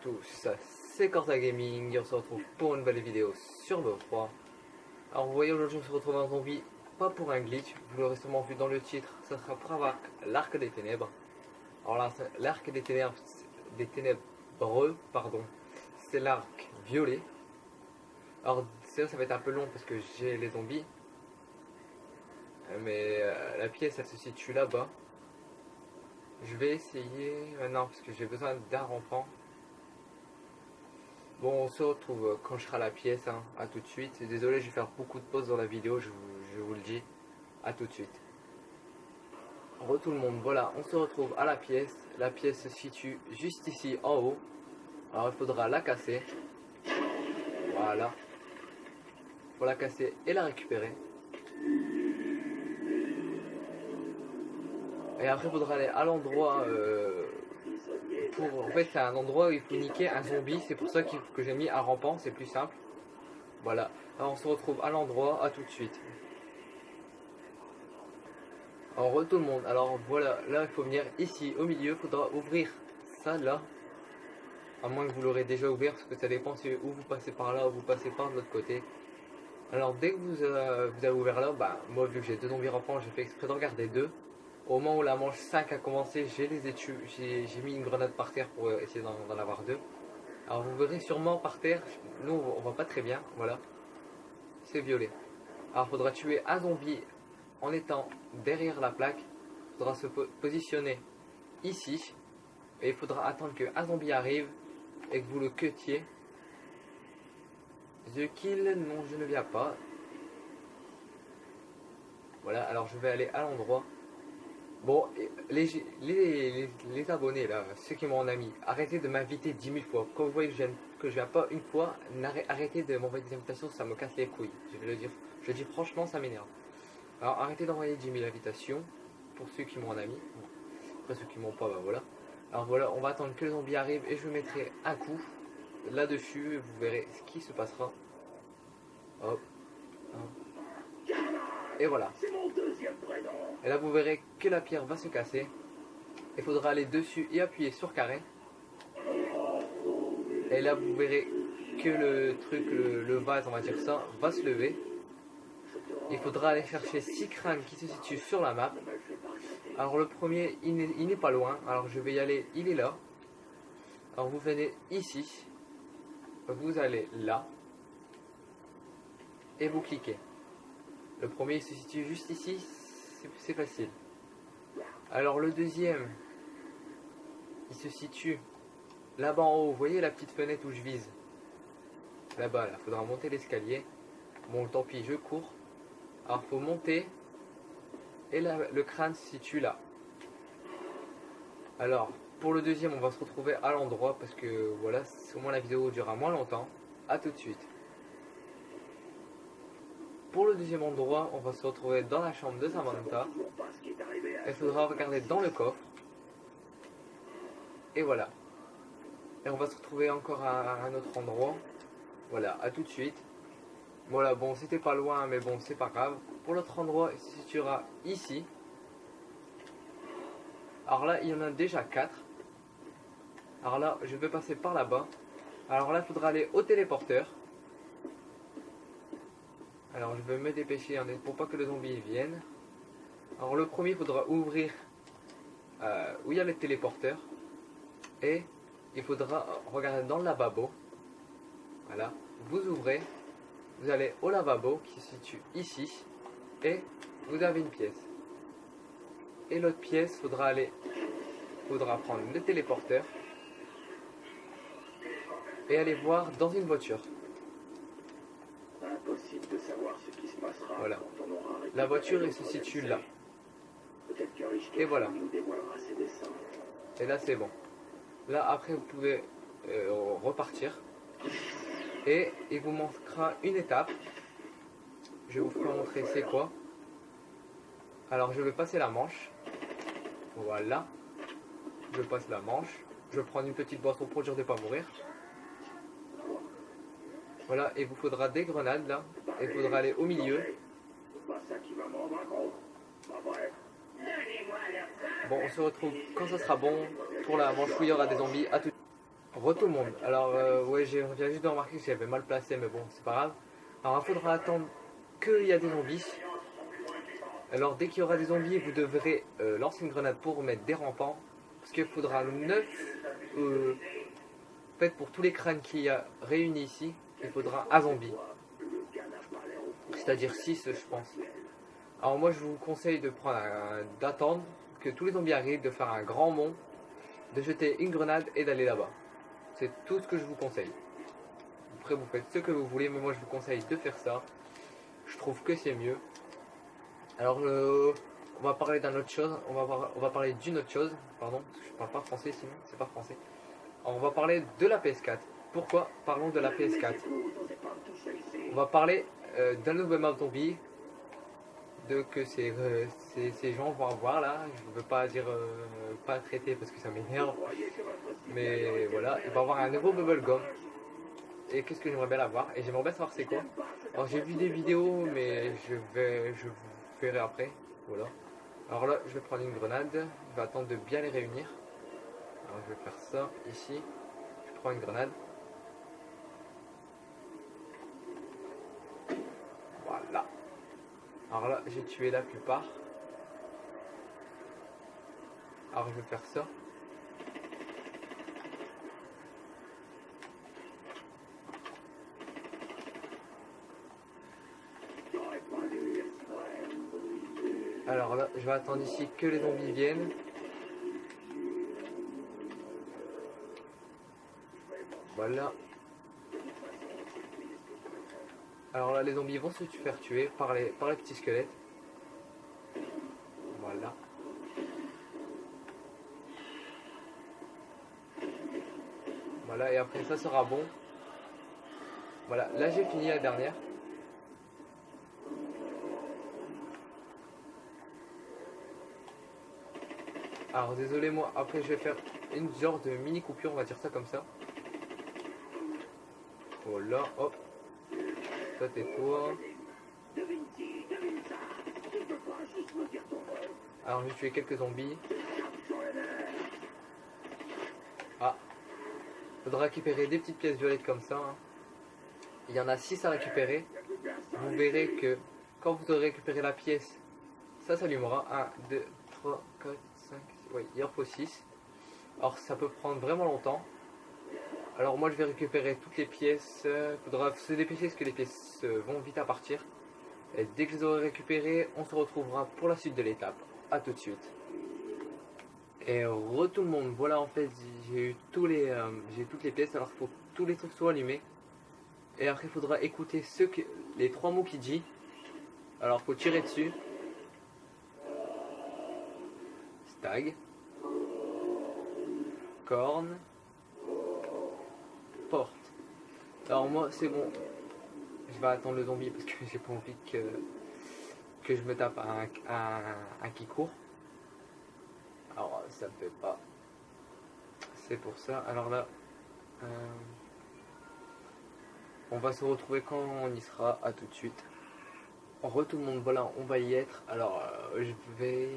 tous, c'est Corsa Gaming et on se retrouve pour une nouvelle vidéo sur BO3. Alors vous voyez, aujourd'hui on se retrouve en zombie, pas pour un glitch, vous l'aurez sûrement vu dans le titre, ça sera pour avoir l'arc des ténèbres. Alors là, l'arc des ténébreux, pardon, c'est l'arc violet. Alors ça va être un peu long parce que j'ai les zombies, mais la pièce elle se situe là-bas. Je vais essayer maintenant parce que j'ai besoin d'un rampant. Bon, on se retrouve quand je serai à la pièce, hein. À tout de suite. Désolé, je vais faire beaucoup de pauses dans la vidéo, je vous le dis. À tout de suite. Tout le monde, voilà, on se retrouve à la pièce. La pièce se situe juste ici en haut. Alors il faudra la casser. Voilà. Pour la casser et la récupérer. Et après il faudra aller à l'endroit en fait c'est un endroit où il faut niquer un zombie. C'est pour ça que j'ai mis un rampant, c'est plus simple. Voilà. Alors on se retrouve à l'endroit, à tout de suite. Alors tout le monde, alors voilà, là il faut venir ici au milieu, il faudra ouvrir ça là. À moins que vous l'aurez déjà ouvert, parce que ça dépend si où vous passez par là ou vous passez par de l'autre côté. Alors dès que vous avez ouvert là, bah moi vu que j'ai deux zombies rampants, j'ai fait exprès de regarder deux. Au moment où la manche 5 a commencé, j'ai mis une grenade par terre pour essayer d'en avoir deux. Alors vous verrez sûrement par terre, nous on voit pas très bien, voilà. C'est violet. Alors il faudra tuer un zombie en étant derrière la plaque. Il faudra se positionner ici. Et il faudra attendre qu'un zombie arrive et que vous le cutiez. The kill, non je ne viens pas. Voilà, alors je vais aller à l'endroit. Bon, les abonnés là, ceux qui m'ont en ami, arrêtez de m'inviter 10 000 fois. Quand vous voyez que je viens pas une fois, arrêtez de m'envoyer des invitations, ça me casse les couilles. Je vais le dire, je dis franchement, ça m'énerve. Alors arrêtez d'envoyer 10 000 invitations pour ceux qui m'ont en ami. Après ceux qui m'ont pas, bah voilà. Alors voilà, on va attendre que le zombie arrive et je mettrai un coup là-dessus. Vous verrez ce qui se passera. Hop. Hop. Et voilà. Et là vous verrez que la pierre va se casser. Il faudra aller dessus et appuyer sur carré. Et là vous verrez que le truc, le vase, on va dire ça, va se lever. Il faudra aller chercher 6 crânes qui se situent sur la map. Alors le premier, il n'est pas loin. Alors je vais y aller, il est là. Alors vous venez ici. Vous allez là. Et vous cliquez. Le premier il se situe juste ici. C'est facile. Alors le deuxième, il se situe là-bas en haut. Vous voyez la petite fenêtre où je vise? Là-bas, là. Faudra monter l'escalier. Bon, tant pis, je cours. Alors faut monter. Et là, le crâne se situe là. Alors, pour le deuxième, on va se retrouver à l'endroit parce que voilà, au moins la vidéo durera moins longtemps. A tout de suite. Pour le deuxième endroit, on va se retrouver dans la chambre de Samantha. Il faudra regarder dans le coffre. Et voilà. Et on va se retrouver encore à un autre endroit. Voilà, à tout de suite. Voilà, bon, c'était pas loin, mais bon, c'est pas grave. Pour l'autre endroit, il se situera ici. Alors là, il y en a déjà 4. Alors là, je vais passer par là-bas. Alors là, il faudra aller au téléporteur. Alors je vais me dépêcher pour pas que le zombie vienne. Alors le premier, il faudra ouvrir où il y a le téléporteur. Et il faudra regarder dans le lavabo. Voilà, vous ouvrez. Vous allez au lavabo qui se situe ici. Et vous avez une pièce. Et l'autre pièce, faudra prendre le téléporteur. Et aller voir dans une voiture. Impossible de savoir ce qui se passera. Voilà. Quand on aura la voiture elle se situe là. Et voilà. Et là c'est bon. Là après vous pouvez repartir. Et il vous manquera une étape. Je vais vous montrer c'est quoi. Alors je vais passer la manche. Voilà. Je passe la manche. Je vais prendre une petite boisson pour dire de ne pas mourir. Voilà, et il vous faudra des grenades là. Et il faudra aller au milieu. Bon, on se retrouve quand ça sera bon pour la manche où il y aura des zombies. À tout. Re tout le monde. Alors, ouais, j'ai viens juste de remarquer que j'avais mal placé, mais bon, c'est pas grave. Alors, il faudra attendre qu'il y a des zombies. Alors, dès qu'il y aura des zombies, vous devrez lancer une grenade pour mettre des rampants. Parce qu'il faudra 9. En fait, pour tous les crânes qu'il y a réunis ici, il faudra un zombie. C'est-à-dire 6, je pense. Alors, moi, je vous conseille de prendre d'attendre que tous les zombies arrivent, de faire un grand bond, de jeter une grenade et d'aller là-bas. C'est tout ce que je vous conseille. Après, vous faites ce que vous voulez, mais moi, je vous conseille de faire ça. Je trouve que c'est mieux. Alors, on va parler d'une autre chose. On va parler d'une autre chose. Pardon, parce que je parle pas français sinon, c'est pas français. Alors, on va parler de la PS4. Pourquoi parlons de la PS4? On va parler d'un nouvel map zombie que ces gens vont avoir là. Je ne veux pas dire pas traiter parce que ça m'énerve. Mais voilà, il va avoir un nouveau bubblegum. Et qu'est-ce que j'aimerais bien l'avoir? Et j'aimerais bien savoir c'est quoi. Alors j'ai vu des vidéos, mais je vous verrai après. Voilà. Alors là, je vais prendre une grenade. Je vais attendre de bien les réunir. Alors je vais faire ça ici. Je prends une grenade. Voilà. Alors là, j'ai tué la plupart. Alors je vais faire ça. Alors là, je vais attendre ici que les zombies viennent. Voilà. Alors là, les zombies vont se faire tuer par les petits squelettes. Voilà. Voilà, et après ça sera bon. Voilà, là j'ai fini la dernière. Alors désolé moi, après je vais faire une genre de mini coupure, on va dire ça comme ça. Voilà, hop. Ça tais-toi. Alors je vais tuer quelques zombies. Ah. Faudra récupérer des petites pièces violettes comme ça. Hein. Il y en a 6 à récupérer. Vous verrez que quand vous aurez récupéré la pièce, ça s'allumera. 1, 2, 3, 4, 5, 6. Oui, il en faut 6. Alors ça peut prendre vraiment longtemps. Alors moi je vais récupérer toutes les pièces. Faudra se dépêcher parce que les pièces vont vite à partir. Et dès que je les aurai récupérées, on se retrouvera pour la suite de l'étape. A tout de suite. Et tout le monde, voilà en fait j'ai eu j'ai toutes les pièces, alors il faut que tous les trucs soient allumés. Et après il faudra écouter les 3 mots qu'il dit. Alors il faut tirer dessus. Stag. Corne. Porte. Alors moi c'est bon. Je vais attendre le zombie parce que j'ai pas envie que je me tape un qui court. Alors ça me fait pas. C'est pour ça. Alors là, on va se retrouver quand on y sera. À tout de suite. Tout le monde, voilà, on va y être. Alors je vais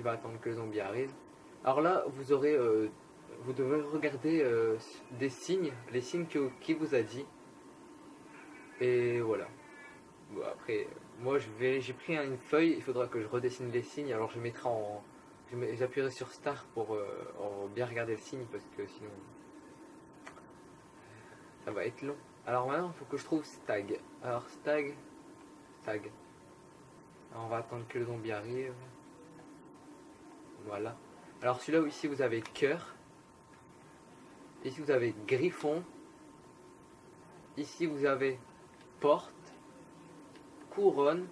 attendre que le zombie arrive. Alors là, vous aurez, vous devrez regarder des signes, les signes qu'il vous a dit. Et voilà. Bon, après, moi j'ai pris une feuille. Il faudra que je redessine les signes. Alors je mettrai j'appuierai sur Start pour bien regarder le signe parce que sinon ça va être long. Alors maintenant il faut que je trouve Stag. Alors Stag. Alors, on va attendre que le zombie arrive. Voilà. Alors celui-là ici vous avez cœur. Ici vous avez griffon. Ici vous avez porte. Couronne.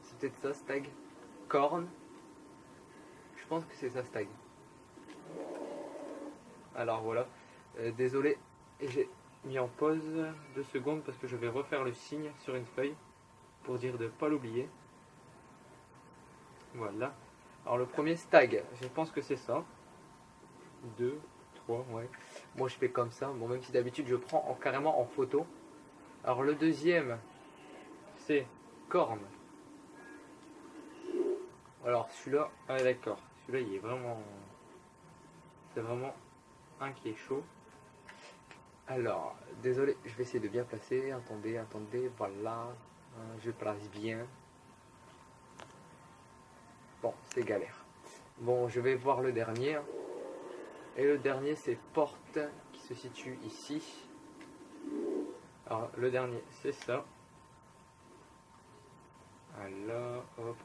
C'est peut-être ça, Stag. Corne. Je pense que c'est ça, Stag. Alors voilà. Désolé, j'ai mis en pause 2 secondes parce que je vais refaire le signe sur une feuille pour dire de ne pas l'oublier. Voilà. Alors le premier, Stag. Je pense que c'est ça. 2, 3, ouais. Moi je fais comme ça. Bon, même si d'habitude je prends carrément en photo. Alors le deuxième, c'est corne. Alors celui-là, ah d'accord. Celui-là, il est vraiment... C'est vraiment un qui est chaud. Alors, désolé, je vais essayer de bien placer. Attendez, attendez, voilà. Je place bien. Bon, c'est galère. Bon, je vais voir le dernier. Et le dernier, c'est porte qui se situe ici. Alors, le dernier, c'est ça. Alors, hop.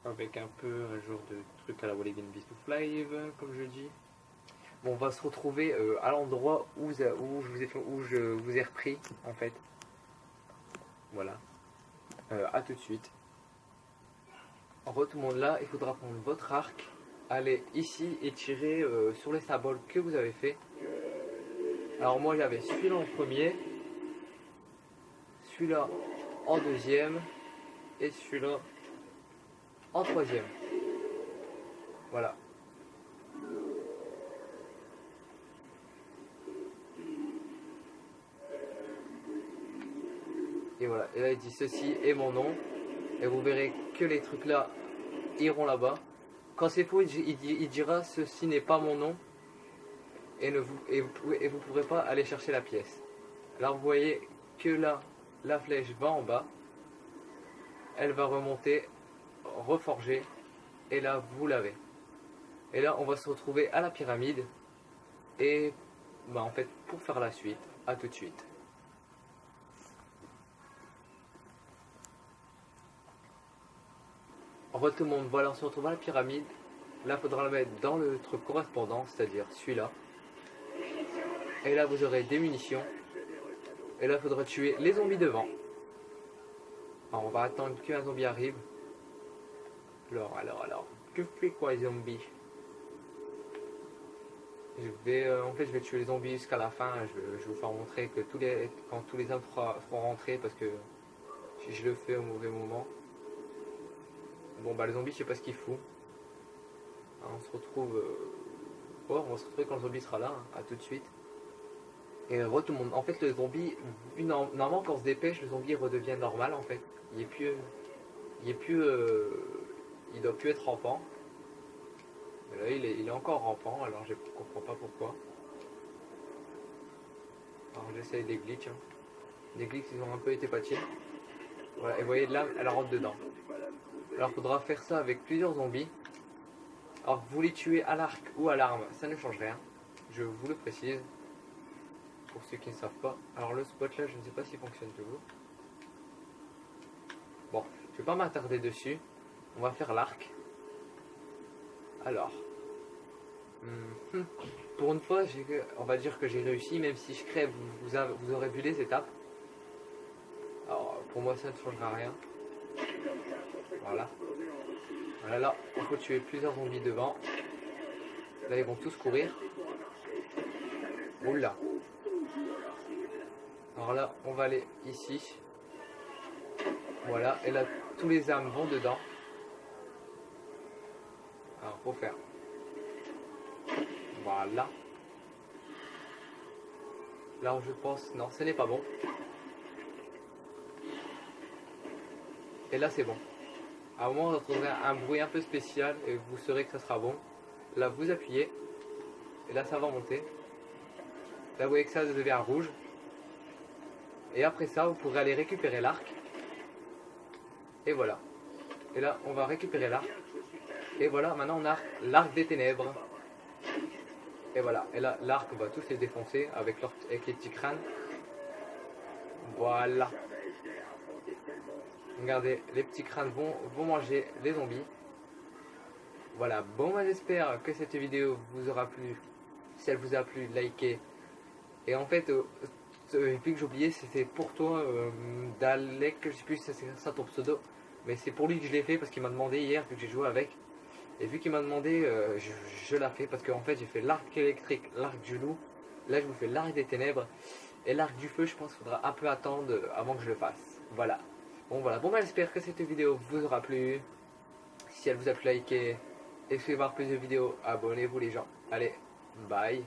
Avec un peu un genre de truc à la Wally Beast of Live, comme je dis. Bon, on va se retrouver à l'endroit où je vous ai repris, en fait. Voilà. À tout de suite. En tout le monde là, il faudra prendre votre arc, aller ici et tirer sur les symboles que vous avez fait. Alors moi j'avais celui-là en premier, celui-là en deuxième et celui-là en troisième. Voilà. Et voilà, et là il dit ceci est mon nom. Et vous verrez que les trucs là iront là-bas. Quand c'est faux, il dira ceci n'est pas mon nom. Et vous pourrez pas aller chercher la pièce. Alors vous voyez que là, la flèche va en bas. Elle va remonter, reforger. Et là, vous l'avez. Et là, on va se retrouver à la pyramide. Et bah, en fait, pour faire la suite, à tout de suite. En fait, tout le monde, voilà, on se retrouve à la pyramide. Là, il faudra la mettre dans le truc correspondant, c'est-à-dire celui-là. Et là, vous aurez des munitions. Et là, il faudra tuer les zombies devant. Alors, on va attendre qu'un zombie arrive. Alors. Que fait quoi les zombies? En fait, je vais tuer les zombies jusqu'à la fin. Je vais vous faire montrer que quand tous les hommes feront rentrer, parce que si je le fais au mauvais moment. Bon, bah, les zombies, je sais pas ce qu'ils foutent. On se retrouve. On va se retrouver quand le zombie sera là. À tout de suite. Et tout le monde. En fait, le zombie, normalement, quand on se dépêche, le zombie redevient normal. En fait, il doit plus être rampant. Mais là, il est encore rampant. Alors, je comprends pas pourquoi. Alors, j'essaye des glitches. Des glitches, ils ont un peu été patchés. Voilà, et vous voyez, là, elle rentre dedans. Alors, il faudra faire ça avec plusieurs zombies. Alors, vous les tuez à l'arc ou à l'arme, ça ne change rien. Je vous le précise. Pour ceux qui ne savent pas. Alors, le spot là, je ne sais pas s'il fonctionne toujours. Bon, je vais pas m'attarder dessus. On va faire l'arc. Alors. Pour une fois, on va dire que j'ai réussi, même si je crève, vous aurez vu les étapes. Alors, pour moi, ça ne changera rien. Voilà. Voilà, là, il faut tuer plusieurs zombies devant. Là, ils vont tous courir. Oula. Alors là, on va aller ici. Voilà, et là, tous les âmes vont dedans. Alors, faut faire. Voilà. Là, je pense... Non, ce n'est pas bon. Et là, c'est bon. À un moment, vous entendrez un bruit un peu spécial et vous saurez que ça sera bon. Là, vous appuyez. Et là, ça va monter. Là, vous voyez que ça devient rouge. Et après ça, vous pourrez aller récupérer l'arc. Et voilà. Et là, on va récupérer l'arc. Et voilà, maintenant on a l'arc des ténèbres. Et voilà. Et là, l'arc va tous les défoncer avec les petits crânes. Voilà. Regardez, les petits crânes vont manger les zombies. Voilà. Bon, moi j'espère que cette vidéo vous aura plu. Si elle vous a plu, likez. Et en fait, et puis que j'ai oublié, c'était pour toi, Dalek, je sais plus si c'est ça ton pseudo. Mais c'est pour lui que je l'ai fait parce qu'il m'a demandé hier, vu que j'ai joué avec. Et vu qu'il m'a demandé, je l'ai fait parce qu'en fait j'ai fait l'arc électrique, l'arc du loup. Là je vous fais l'arc des ténèbres. Et l'arc du feu, je pense qu'il faudra un peu attendre avant que je le fasse. Voilà. Bon voilà, bon bah j'espère que cette vidéo vous aura plu. Si elle vous a plu, likez. Et si vous voulez voir plus de vidéos, abonnez-vous les gens. Allez, bye.